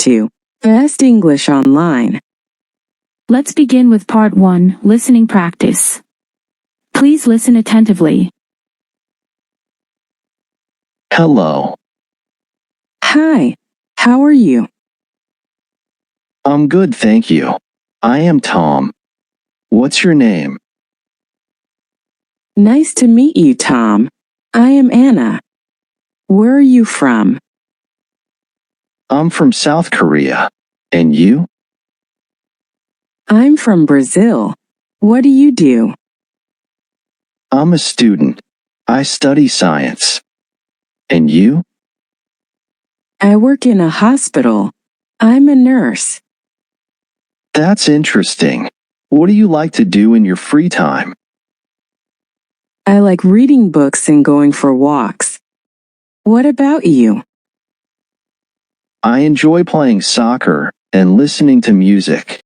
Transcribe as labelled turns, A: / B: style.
A: to Best English Online.
B: Let's begin with part 1, listening practice. Please listen attentively.
C: Hello.
A: Hi, how are you?
C: I'm good, thank you. I am Tom. What's your name?
A: Nice to meet you, Tom. I am Anna. Where are you from?
C: I'm from South Korea. And you?
A: I'm from Brazil. What do you do?
C: I'm a student. I study science. And you?
A: I work in a hospital. I'm a nurse.
C: That's interesting. What do you like to do in your free time?
A: I like reading books and going for walks. What about you?
C: I enjoy playing soccer and listening to music.